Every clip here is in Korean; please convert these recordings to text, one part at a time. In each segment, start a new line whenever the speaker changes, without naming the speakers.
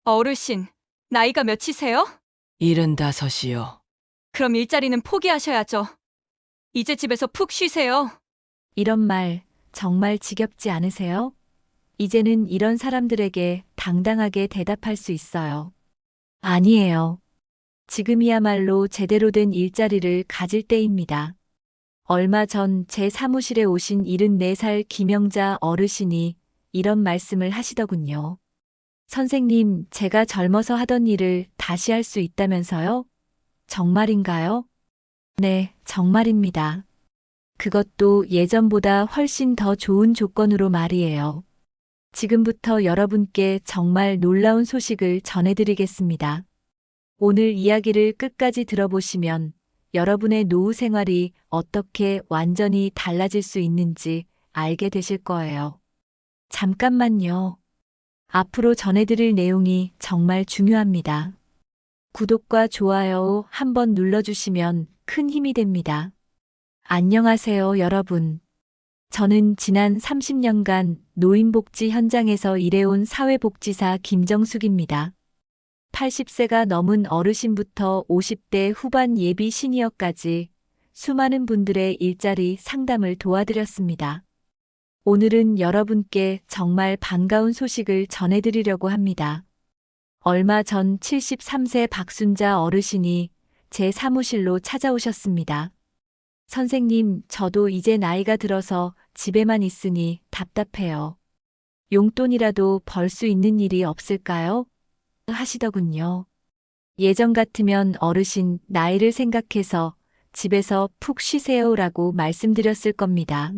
어르신, 나이가 몇이세요?
75이요.
그럼 일자리는 포기하셔야죠. 이제 집에서 푹 쉬세요.
이런 말 정말 지겹지 않으세요? 이제는 이런 사람들에게 당당하게 대답할 수 있어요. 아니에요. 지금이야말로 제대로 된 일자리를 가질 때입니다. 얼마 전 제 사무실에 오신 74살 김영자 어르신이 이런 말씀을 하시더군요. 선생님, 제가 젊어서 하던 일을 다시 할 수 있다면서요? 정말인가요? 네, 정말입니다. 그것도 예전보다 훨씬 더 좋은 조건으로 말이에요. 지금부터 여러분께 정말 놀라운 소식을 전해드리겠습니다. 오늘 이야기를 끝까지 들어보시면 여러분의 노후 생활이 어떻게 완전히 달라질 수 있는지 알게 되실 거예요. 잠깐만요. 앞으로 전해드릴 내용이 정말 중요합니다. 구독과 좋아요 한번 눌러주시면 큰 힘이 됩니다. 안녕하세요, 여러분. 저는 지난 30년간 노인복지 현장에서 일해온 사회복지사 김정숙입니다. 80세가 넘은 어르신부터 50대 후반 예비 시니어까지 수많은 분들의 일자리 상담을 도와드렸습니다. 오늘은 여러분께 정말 반가운 소식을 전해드리려고 합니다. 얼마 전 73세 박순자 어르신이 제 사무실로 찾아오셨습니다. 선생님, 저도 이제 나이가 들어서 집에만 있으니 답답해요. 용돈이라도 벌 수 있는 일이 없을까요? 하시더군요. 예전 같으면 어르신 나이를 생각해서 집에서 푹 쉬세요라고 말씀드렸을 겁니다.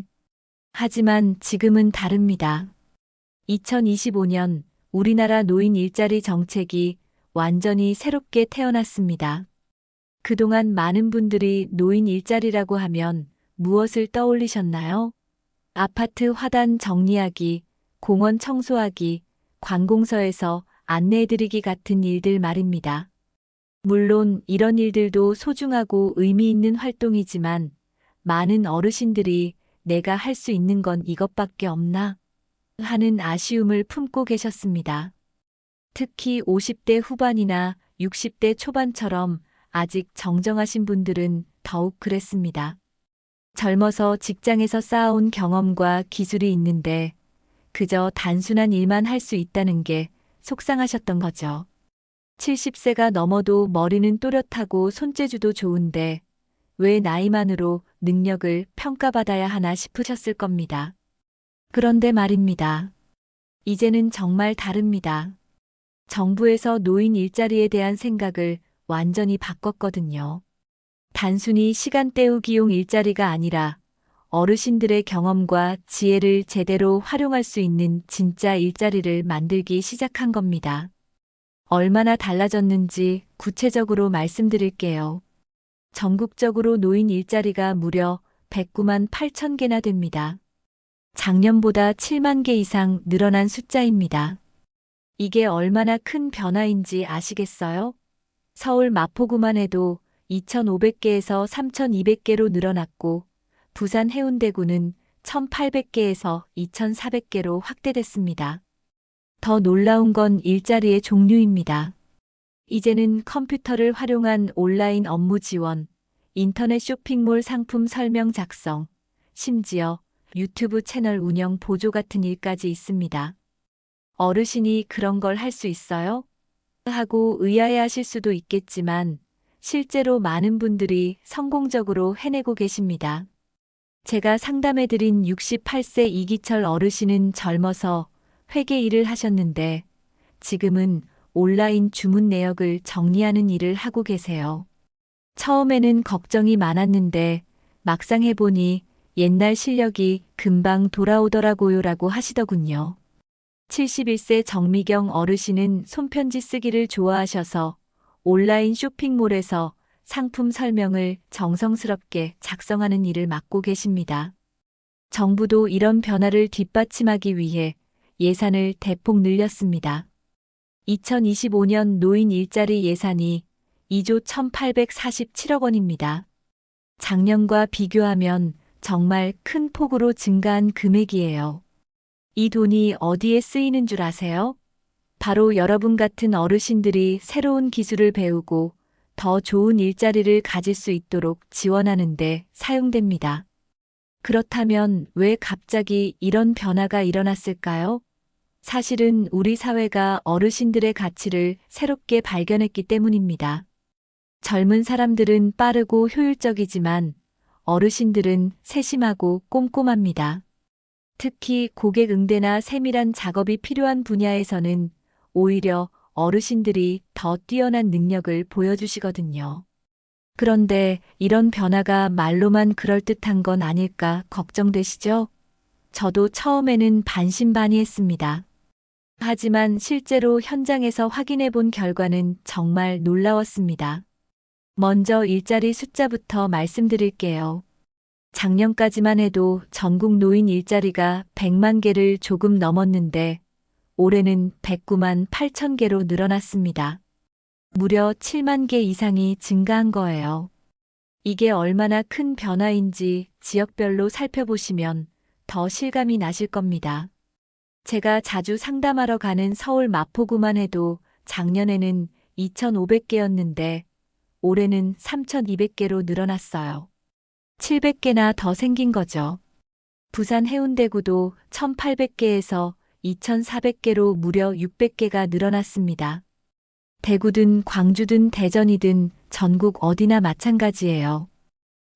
하지만 지금은 다릅니다. 2025년 우리나라 노인 일자리 정책이 완전히 새롭게 태어났습니다. 그동안 많은 분들이 노인 일자리라고 하면 무엇을 떠올리셨나요? 아파트 화단 정리하기, 공원 청소하기, 관공서에서 안내해드리기 같은 일들 말입니다. 물론 이런 일들도 소중하고 의미 있는 활동이지만 많은 어르신들이 내가 할 수 있는 건 이것밖에 없나? 하는 아쉬움을 품고 계셨습니다. 특히 50대 후반이나 60대 초반처럼 아직 정정하신 분들은 더욱 그랬습니다. 젊어서 직장에서 쌓아온 경험과 기술이 있는데 그저 단순한 일만 할 수 있다는 게 속상하셨던 거죠. 70세가 넘어도 머리는 또렷하고 손재주도 좋은데 왜 나이만으로 능력을 평가받아야 하나 싶으셨을 겁니다. 그런데 말입니다. 이제는 정말 다릅니다. 정부에서 노인 일자리에 대한 생각을 완전히 바꿨거든요. 단순히 시간 때우기용 일자리가 아니라 어르신들의 경험과 지혜를 제대로 활용할 수 있는 진짜 일자리를 만들기 시작한 겁니다. 얼마나 달라졌는지 구체적으로 말씀드릴게요. 전국적으로 노인 일자리가 무려 109만 8천 개나 됩니다. 작년보다 7만 개 이상 늘어난 숫자입니다. 이게 얼마나 큰 변화인지 아시겠어요? 서울 마포구만 해도 2,500개에서 3,200개로 늘어났고 부산 해운대구는 1,800개에서 2,400개로 확대됐습니다. 더 놀라운 건 일자리의 종류입니다. 이제는 컴퓨터를 활용한 온라인 업무 지원, 인터넷 쇼핑몰 상품 설명 작성, 심지어 유튜브 채널 운영 보조 같은 일까지 있습니다. 어르신이 그런 걸 할 수 있어요? 하고 의아해하실 수도 있겠지만 실제로 많은 분들이 성공적으로 해내고 계십니다. 제가 상담해드린 68세 이기철 어르신은 젊어서 회계 일을 하셨는데 지금은 온라인 주문 내역을 정리하는 일을 하고 계세요. 처음에는 걱정이 많았는데 막상 해보니 옛날 실력이 금방 돌아오더라고요라고 하시더군요. 71세 정미경 어르신은 손편지 쓰기를 좋아하셔서 온라인 쇼핑몰에서 상품 설명을 정성스럽게 작성하는 일을 맡고 계십니다. 정부도 이런 변화를 뒷받침하기 위해 예산을 대폭 늘렸습니다. 2025년 노인 일자리 예산이 2조 1,847억 원입니다. 작년과 비교하면 정말 큰 폭으로 증가한 금액이에요. 이 돈이 어디에 쓰이는 줄 아세요? 바로 여러분 같은 어르신들이 새로운 기술을 배우고 더 좋은 일자리를 가질 수 있도록 지원하는데 사용됩니다. 그렇다면 왜 갑자기 이런 변화가 일어났을까요? 사실은 우리 사회가 어르신들의 가치를 새롭게 발견했기 때문입니다. 젊은 사람들은 빠르고 효율적이지만 어르신들은 세심하고 꼼꼼합니다. 특히 고객 응대나 세밀한 작업이 필요한 분야에서는 오히려 어르신들이 더 뛰어난 능력을 보여주시거든요. 그런데 이런 변화가 말로만 그럴듯한 건 아닐까 걱정되시죠? 저도 처음에는 반신반의했습니다. 하지만 실제로 현장에서 확인해 본 결과는 정말 놀라웠습니다. 먼저 일자리 숫자부터 말씀드릴게요. 작년까지만 해도 전국 노인 일자리가 100만 개를 조금 넘었는데 올해는 109만 8천 개로 늘어났습니다. 무려 7만 개 이상이 증가한 거예요. 이게 얼마나 큰 변화인지 지역별로 살펴보시면 더 실감이 나실 겁니다. 제가 자주 상담하러 가는 서울 마포구만 해도 작년에는 2,500개였는데 올해는 3,200개로 늘어났어요. 700개나 더 생긴 거죠. 부산 해운대구도 1,800개에서 2,400개로 무려 600개가 늘어났습니다. 대구든 광주든 대전이든 전국 어디나 마찬가지예요.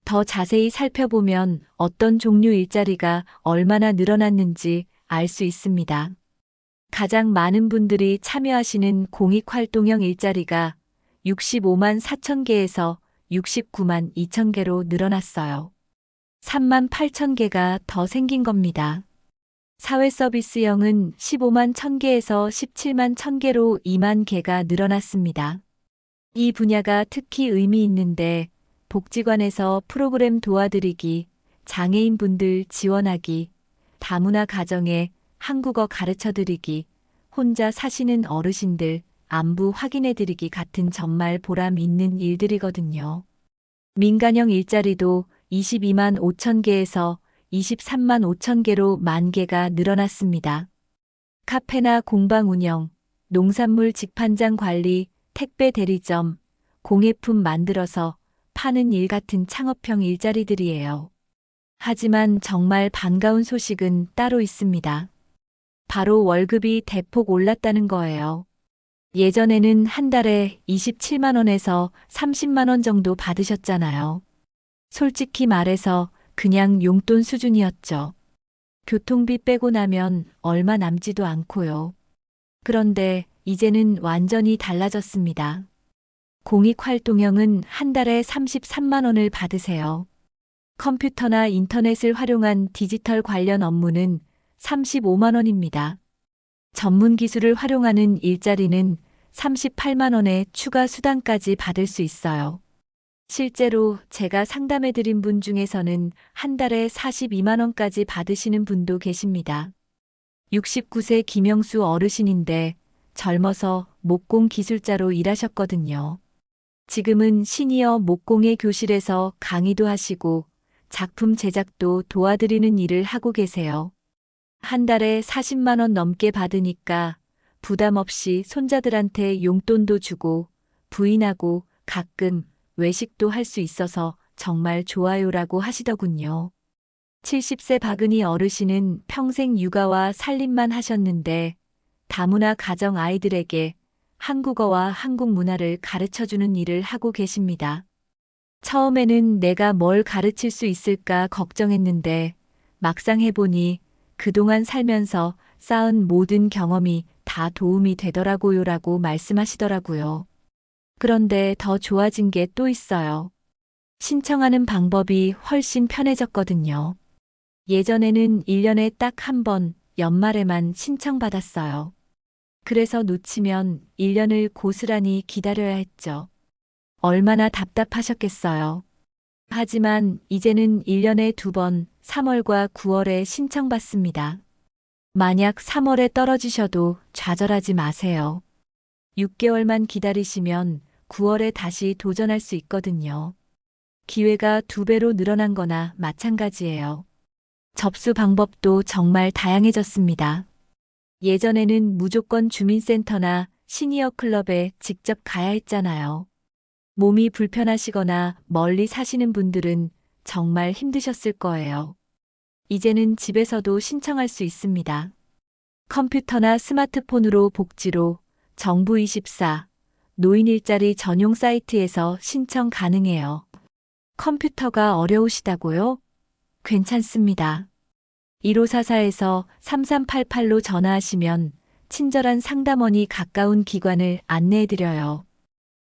더 자세히 살펴보면 어떤 종류 일자리가 얼마나 늘어났는지 알 수 있습니다. 가장 많은 분들이 참여하시는 공익활동형 일자리가 65만 4천 개에서 69만 2천 개로 늘어났어요. 3만 8천 개가 더 생긴 겁니다. 사회서비스형은 15만 1천 개에서 17만 1천 개로 2만 개가 늘어났습니다. 이 분야가 특히 의미 있는데 복지관에서 프로그램 도와드리기, 장애인분들 지원하기, 다문화 가정에 한국어 가르쳐드리기, 혼자 사시는 어르신들 안부 확인해드리기 같은 정말 보람 있는 일들이거든요. 민간형 일자리도 22만 5천 개에서 23만 5천 개로 만 개가 늘어났습니다. 카페나 공방 운영, 농산물 직판장 관리, 택배 대리점, 공예품 만들어서 파는 일 같은 창업형 일자리들이에요. 하지만 정말 반가운 소식은 따로 있습니다. 바로 월급이 대폭 올랐다는 거예요. 예전에는 한 달에 27만 원에서 30만 원 정도 받으셨잖아요. 솔직히 말해서 그냥 용돈 수준이었죠. 교통비 빼고 나면 얼마 남지도 않고요. 그런데 이제는 완전히 달라졌습니다. 공익활동형은 한 달에 33만 원을 받으세요. 컴퓨터나 인터넷을 활용한 디지털 관련 업무는 35만 원입니다. 전문 기술을 활용하는 일자리는 38만 원의 추가 수당까지 받을 수 있어요. 실제로 제가 상담해드린 분 중에서는 한 달에 42만 원까지 받으시는 분도 계십니다. 69세 김영수 어르신인데 젊어서 목공 기술자로 일하셨거든요. 지금은 시니어 목공예 교실에서 강의도 하시고 작품 제작도 도와드리는 일을 하고 계세요. 한 달에 40만 원 넘게 받으니까 부담 없이 손자들한테 용돈도 주고 부인하고 가끔 외식도 할 수 있어서 정말 좋아요라고 하시더군요. 70세 박은희 어르신은 평생 육아와 살림만 하셨는데 다문화 가정 아이들에게 한국어와 한국 문화를 가르쳐주는 일을 하고 계십니다. 처음에는 내가 뭘 가르칠 수 있을까 걱정했는데 막상 해보니 그동안 살면서 쌓은 모든 경험이 다 도움이 되더라고요라고 말씀하시더라고요. 그런데 더 좋아진 게 또 있어요. 신청하는 방법이 훨씬 편해졌거든요. 예전에는 1년에 딱 한 번 연말에만 신청받았어요. 그래서 놓치면 1년을 고스란히 기다려야 했죠. 얼마나 답답하셨겠어요. 하지만 이제는 1년에 2번 3월과 9월에 신청받습니다. 만약 3월에 떨어지셔도 좌절하지 마세요. 6개월만 기다리시면 9월에 다시 도전할 수 있거든요. 기회가 2배로 늘어난 거나 마찬가지예요. 접수 방법도 정말 다양해졌습니다. 예전에는 무조건 주민센터나 시니어 클럽에 직접 가야 했잖아요. 몸이 불편하시거나 멀리 사시는 분들은 정말 힘드셨을 거예요. 이제는 집에서도 신청할 수 있습니다. 컴퓨터나 스마트폰으로 복지로 정부24 노인 일자리 전용 사이트에서 신청 가능해요. 컴퓨터가 어려우시다고요? 괜찮습니다. 1544에서 3388로 전화하시면 친절한 상담원이 가까운 기관을 안내해드려요.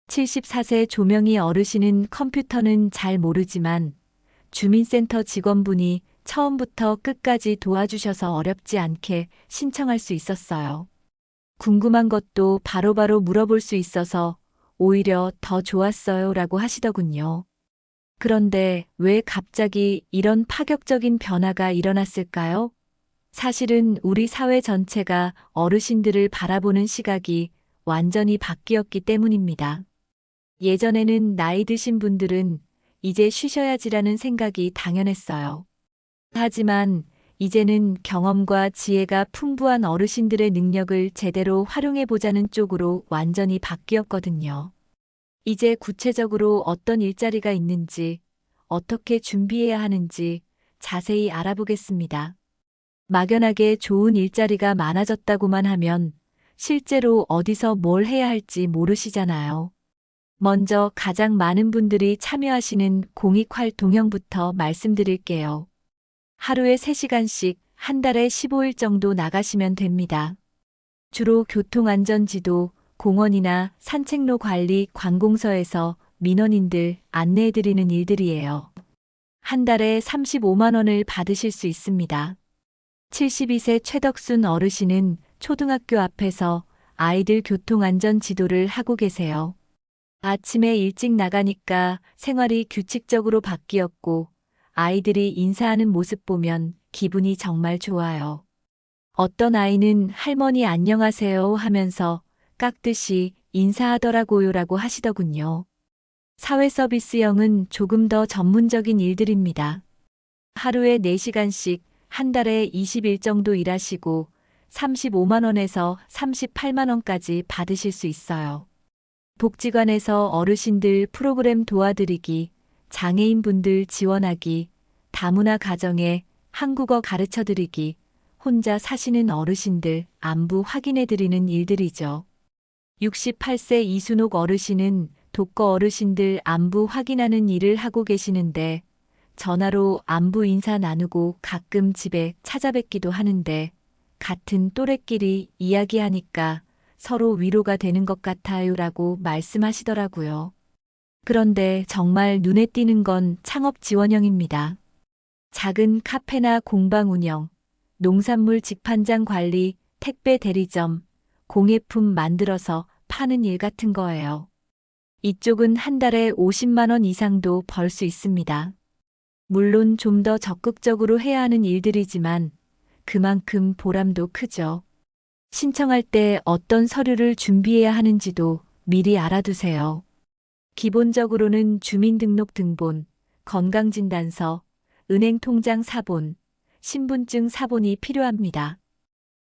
74세 조명희 어르신은 컴퓨터는 잘 모르지만 주민센터 직원분이 처음부터 끝까지 도와주셔서 어렵지 않게 신청할 수 있었어요. 궁금한 것도 바로바로 물어볼 수 있어서 오히려 더 좋았어요 라고 하시더군요. 그런데 왜 갑자기 이런 파격적인 변화가 일어났을까요? 사실은 우리 사회 전체가 어르신들을 바라보는 시각이 완전히 바뀌었기 때문입니다. 예전에는 나이 드신 분들은 이제 쉬셔야지라는 생각이 당연했어요. 하지만 이제는 경험과 지혜가 풍부한 어르신들의 능력을 제대로 활용해보자는 쪽으로 완전히 바뀌었거든요. 이제 구체적으로 어떤 일자리가 있는지, 어떻게 준비해야 하는지 자세히 알아보겠습니다. 막연하게 좋은 일자리가 많아졌다고만 하면 실제로 어디서 뭘 해야 할지 모르시잖아요. 먼저 가장 많은 분들이 참여하시는 공익활동형부터 말씀드릴게요. 하루에 3시간씩 한 달에 15일 정도 나가시면 됩니다. 주로 교통안전지도, 공원이나 산책로 관리 관공서에서 민원인들 안내해드리는 일들이에요. 한 달에 35만 원을 받으실 수 있습니다. 72세 최덕순 어르신은 초등학교 앞에서 아이들 교통안전 지도를 하고 계세요. 아침에 일찍 나가니까 생활이 규칙적으로 바뀌었고 아이들이 인사하는 모습 보면 기분이 정말 좋아요. 어떤 아이는 할머니 안녕하세요 하면서 깍듯이 인사하더라고요라고 하시더군요. 사회 서비스형은 조금 더 전문적인 일들입니다. 하루에 4시간씩 한 달에 20일 정도 일하시고 35만 원에서 38만 원까지 받으실 수 있어요. 복지관에서 어르신들 프로그램 도와드리기, 장애인분들 지원하기, 다문화 가정에 한국어 가르쳐드리기, 혼자 사시는 어르신들 안부 확인해드리는 일들이죠. 68세 이순옥 어르신은 독거 어르신들 안부 확인하는 일을 하고 계시는데 전화로 안부 인사 나누고 가끔 집에 찾아뵙기도 하는데 같은 또래끼리 이야기하니까 서로 위로가 되는 것 같아요 라고 말씀하시더라고요. 그런데 정말 눈에 띄는 건 창업 지원형입니다. 작은 카페나 공방 운영, 농산물 직판장 관리, 택배 대리점, 공예품 만들어서 파는 일 같은 거예요. 이쪽은 한 달에 50만 원 이상도 벌 수 있습니다. 물론 좀 더 적극적으로 해야 하는 일들이지만 그만큼 보람도 크죠. 신청할 때 어떤 서류를 준비해야 하는지도 미리 알아두세요. 기본적으로는 주민등록 등본, 건강진단서, 은행통장 사본, 신분증 사본이 필요합니다.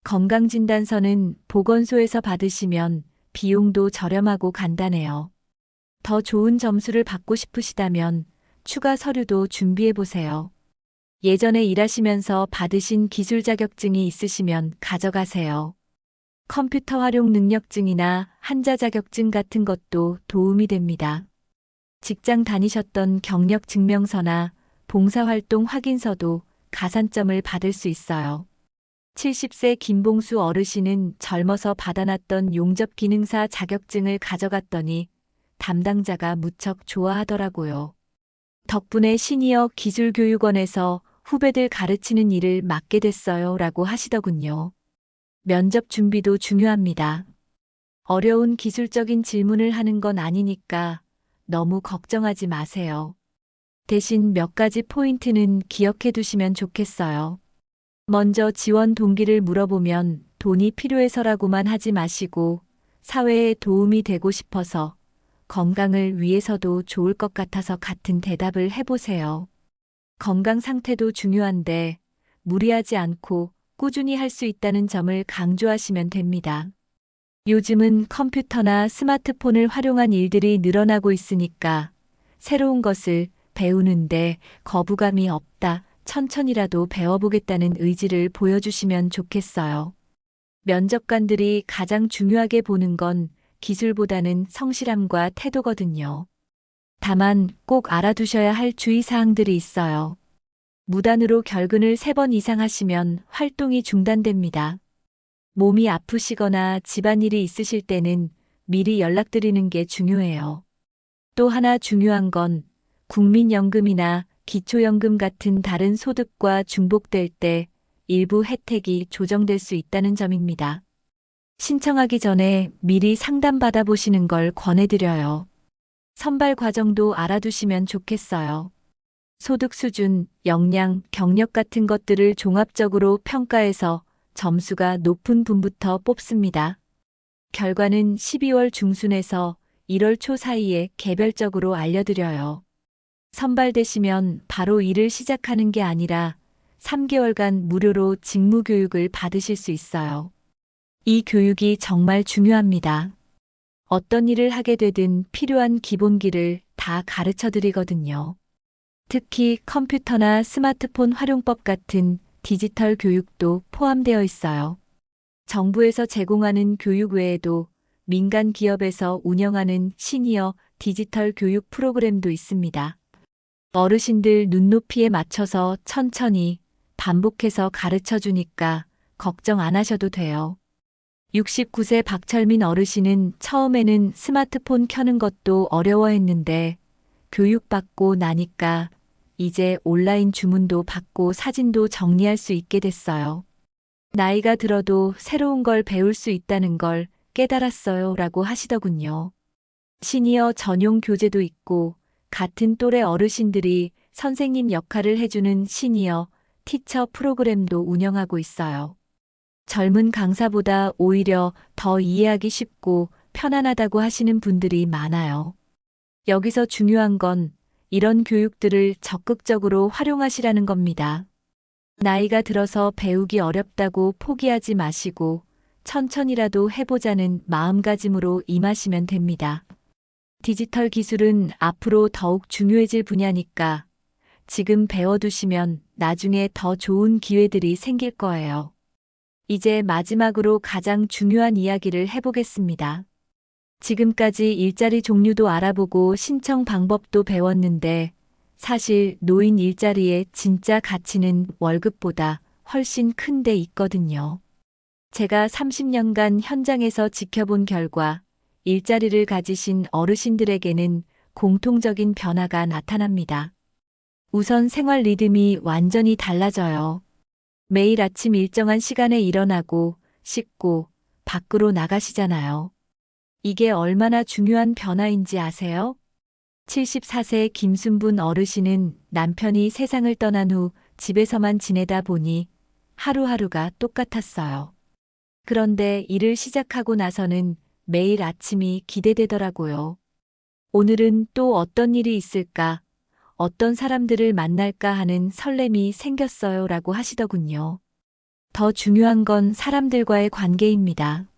건강진단서는 보건소에서 받으시면 비용도 저렴하고 간단해요. 더 좋은 점수를 받고 싶으시다면 추가 서류도 준비해보세요. 예전에 일하시면서 받으신 기술 자격증이 있으시면 가져가세요. 컴퓨터 활용 능력증이나 한자 자격증 같은 것도 도움이 됩니다. 직장 다니셨던 경력 증명서나 봉사활동 확인서도 가산점을 받을 수 있어요. 70세 김봉수 어르신은 젊어서 받아놨던 용접기능사 자격증을 가져갔더니 담당자가 무척 좋아하더라고요. 덕분에 시니어 기술교육원에서 후배들 가르치는 일을 맡게 됐어요 라고 하시더군요. 면접 준비도 중요합니다. 어려운 기술적인 질문을 하는 건 아니니까 너무 걱정하지 마세요. 대신 몇 가지 포인트는 기억해 두시면 좋겠어요. 먼저 지원 동기를 물어보면 돈이 필요해서라고만 하지 마시고 사회에 도움이 되고 싶어서 건강을 위해서도 좋을 것 같아서 같은 대답을 해보세요. 건강 상태도 중요한데 무리하지 않고 꾸준히 할 수 있다는 점을 강조하시면 됩니다. 요즘은 컴퓨터나 스마트폰을 활용한 일들이 늘어나고 있으니까 새로운 것을 배우는데 거부감이 없다, 천천히라도 배워보겠다는 의지를 보여주시면 좋겠어요. 면접관들이 가장 중요하게 보는 건 기술보다는 성실함과 태도거든요. 다만 꼭 알아두셔야 할 주의사항들이 있어요. 무단으로 결근을 3번 이상 하시면 활동이 중단됩니다. 몸이 아프시거나 집안일이 있으실 때는 미리 연락드리는 게 중요해요. 또 하나 중요한 건 국민연금이나 기초연금 같은 다른 소득과 중복될 때 일부 혜택이 조정될 수 있다는 점입니다. 신청하기 전에 미리 상담받아 보시는 걸 권해드려요. 선발 과정도 알아두시면 좋겠어요. 소득 수준, 역량, 경력 같은 것들을 종합적으로 평가해서 점수가 높은 분부터 뽑습니다. 결과는 12월 중순에서 1월 초 사이에 개별적으로 알려드려요. 선발되시면 바로 일을 시작하는 게 아니라 3개월간 무료로 직무 교육을 받으실 수 있어요. 이 교육이 정말 중요합니다. 어떤 일을 하게 되든 필요한 기본기를 다 가르쳐 드리거든요. 특히 컴퓨터나 스마트폰 활용법 같은 디지털 교육도 포함되어 있어요. 정부에서 제공하는 교육 외에도 민간 기업에서 운영하는 시니어 디지털 교육 프로그램도 있습니다. 어르신들 눈높이에 맞춰서 천천히 반복해서 가르쳐 주니까 걱정 안 하셔도 돼요. 69세 박철민 어르신은 처음에는 스마트폰 켜는 것도 어려워했는데 교육받고 나니까 이제 온라인 주문도 받고 사진도 정리할 수 있게 됐어요. 나이가 들어도 새로운 걸 배울 수 있다는 걸 깨달았어요 라고 하시더군요. 시니어 전용 교재도 있고 같은 또래 어르신들이 선생님 역할을 해주는 시니어 티처 프로그램도 운영하고 있어요. 젊은 강사보다 오히려 더 이해하기 쉽고 편안하다고 하시는 분들이 많아요. 여기서 중요한 건 이런 교육들을 적극적으로 활용하시라는 겁니다. 나이가 들어서 배우기 어렵다고 포기하지 마시고 천천히라도 해보자는 마음가짐으로 임하시면 됩니다. 디지털 기술은 앞으로 더욱 중요해질 분야니까 지금 배워두시면 나중에 더 좋은 기회들이 생길 거예요. 이제 마지막으로 가장 중요한 이야기를 해보겠습니다. 지금까지 일자리 종류도 알아보고 신청 방법도 배웠는데 사실 노인 일자리의 진짜 가치는 월급보다 훨씬 큰 데 있거든요. 제가 30년간 현장에서 지켜본 결과 일자리를 가지신 어르신들에게는 공통적인 변화가 나타납니다. 우선 생활 리듬이 완전히 달라져요. 매일 아침 일정한 시간에 일어나고 씻고 밖으로 나가시잖아요. 이게 얼마나 중요한 변화인지 아세요? 74세 김순분 어르신은 남편이 세상을 떠난 후 집에서만 지내다 보니 하루하루가 똑같았어요. 그런데 일을 시작하고 나서는 매일 아침이 기대되더라고요. 오늘은 또 어떤 일이 있을까? 어떤 사람들을 만날까 하는 설렘이 생겼어요 라고 하시더군요. 더 중요한 건 사람들과의 관계입니다.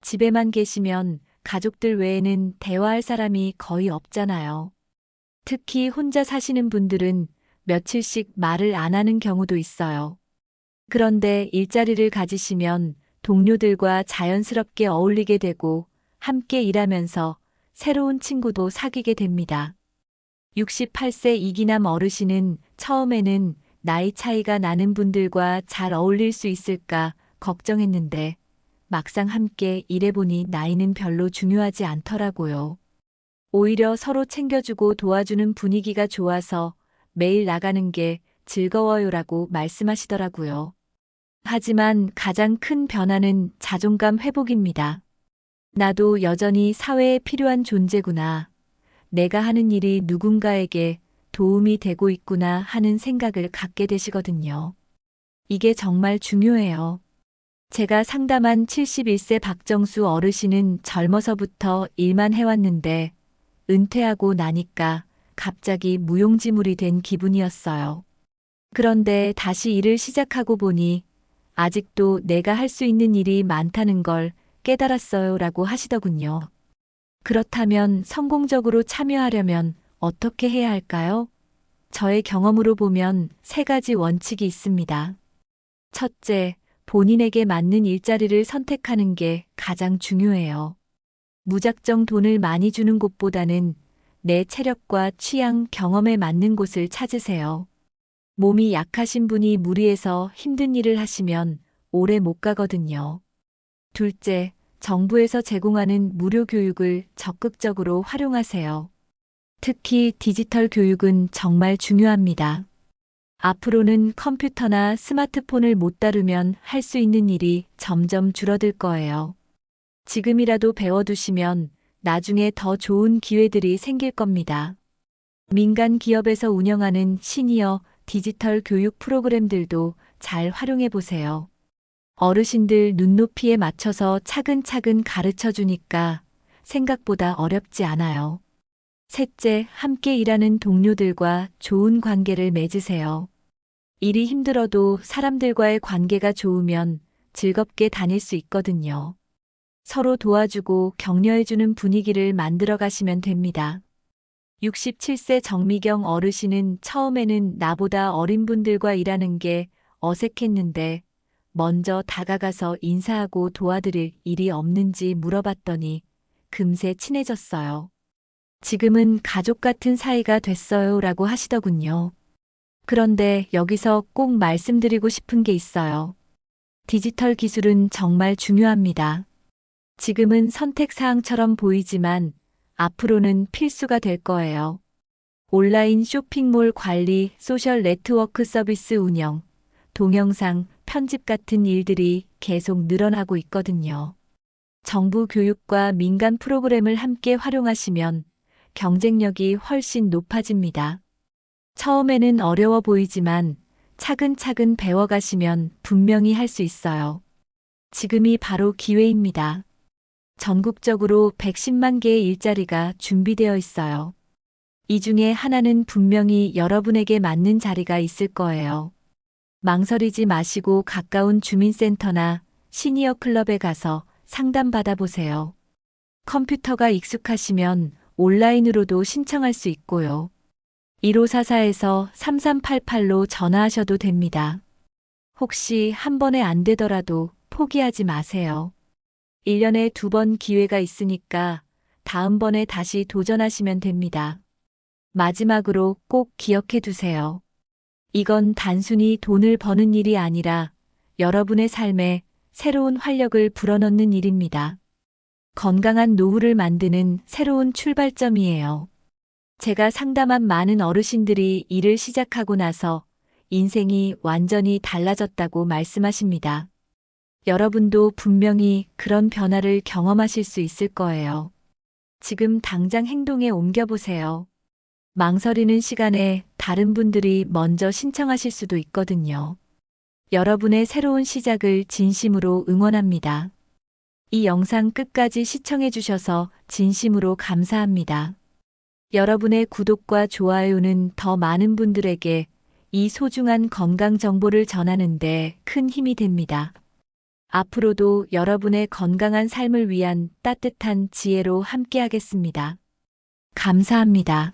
집에만 계시면 가족들 외에는 대화할 사람이 거의 없잖아요. 특히 혼자 사시는 분들은 며칠씩 말을 안 하는 경우도 있어요. 그런데 일자리를 가지시면 동료들과 자연스럽게 어울리게 되고 함께 일하면서 새로운 친구도 사귀게 됩니다. 68세 이기남 어르신은 처음에는 나이 차이가 나는 분들과 잘 어울릴 수 있을까 걱정했는데 막상 함께 일해보니 나이는 별로 중요하지 않더라고요. 오히려 서로 챙겨주고 도와주는 분위기가 좋아서 매일 나가는 게 즐거워요라고 말씀하시더라고요. 하지만 가장 큰 변화는 자존감 회복입니다. 나도 여전히 사회에 필요한 존재구나. 내가 하는 일이 누군가에게 도움이 되고 있구나 하는 생각을 갖게 되시거든요. 이게 정말 중요해요. 제가 상담한 71세 박정수 어르신은 젊어서부터 일만 해왔는데 은퇴하고 나니까 갑자기 무용지물이 된 기분이었어요. 그런데 다시 일을 시작하고 보니 아직도 내가 할 수 있는 일이 많다는 걸 깨달았어요 라고 하시더군요. 그렇다면 성공적으로 참여하려면 어떻게 해야 할까요? 저의 경험으로 보면 3가지 원칙이 있습니다. 첫째, 본인에게 맞는 일자리를 선택하는 게 가장 중요해요. 무작정 돈을 많이 주는 곳보다는 내 체력과 취향, 경험에 맞는 곳을 찾으세요. 몸이 약하신 분이 무리해서 힘든 일을 하시면 오래 못 가거든요. 둘째, 정부에서 제공하는 무료 교육을 적극적으로 활용하세요. 특히 디지털 교육은 정말 중요합니다. 앞으로는 컴퓨터나 스마트폰을 못 다루면 할 수 있는 일이 점점 줄어들 거예요. 지금이라도 배워두시면 나중에 더 좋은 기회들이 생길 겁니다. 민간 기업에서 운영하는 시니어 디지털 교육 프로그램들도 잘 활용해 보세요. 어르신들 눈높이에 맞춰서 차근차근 가르쳐 주니까 생각보다 어렵지 않아요. 셋째, 함께 일하는 동료들과 좋은 관계를 맺으세요. 일이 힘들어도 사람들과의 관계가 좋으면 즐겁게 다닐 수 있거든요. 서로 도와주고 격려해주는 분위기를 만들어 가시면 됩니다. 67세 정미경 어르신은 처음에는 나보다 어린 분들과 일하는 게 어색했는데 먼저 다가가서 인사하고 도와드릴 일이 없는지 물어봤더니 금세 친해졌어요. 지금은 가족 같은 사이가 됐어요 라고 하시더군요. 그런데 여기서 꼭 말씀드리고 싶은 게 있어요. 디지털 기술은 정말 중요합니다. 지금은 선택사항처럼 보이지만 앞으로는 필수가 될 거예요. 온라인 쇼핑몰 관리, 소셜 네트워크 서비스 운영, 동영상, 편집 같은 일들이 계속 늘어나고 있거든요. 정부 교육과 민간 프로그램을 함께 활용하시면 경쟁력이 훨씬 높아집니다. 처음에는 어려워 보이지만 차근차근 배워가시면 분명히 할 수 있어요. 지금이 바로 기회입니다. 전국적으로 110만 개의 일자리가 준비되어 있어요. 이 중에 하나는 분명히 여러분에게 맞는 자리가 있을 거예요. 망설이지 마시고 가까운 주민센터나 시니어 클럽에 가서 상담 받아보세요. 컴퓨터가 익숙하시면 온라인으로도 신청할 수 있고요. 1544에서 3388로 전화하셔도 됩니다. 혹시 한 번에 안 되더라도 포기하지 마세요. 1년에 2번 기회가 있으니까 다음번에 다시 도전하시면 됩니다. 마지막으로 꼭 기억해 두세요. 이건 단순히 돈을 버는 일이 아니라 여러분의 삶에 새로운 활력을 불어넣는 일입니다. 건강한 노후를 만드는 새로운 출발점이에요. 제가 상담한 많은 어르신들이 일을 시작하고 나서 인생이 완전히 달라졌다고 말씀하십니다. 여러분도 분명히 그런 변화를 경험하실 수 있을 거예요. 지금 당장 행동에 옮겨보세요. 망설이는 시간에 다른 분들이 먼저 신청하실 수도 있거든요. 여러분의 새로운 시작을 진심으로 응원합니다. 이 영상 끝까지 시청해 주셔서 진심으로 감사합니다. 여러분의 구독과 좋아요는 더 많은 분들에게 이 소중한 건강 정보를 전하는 데 큰 힘이 됩니다. 앞으로도 여러분의 건강한 삶을 위한 따뜻한 지혜로 함께하겠습니다. 감사합니다.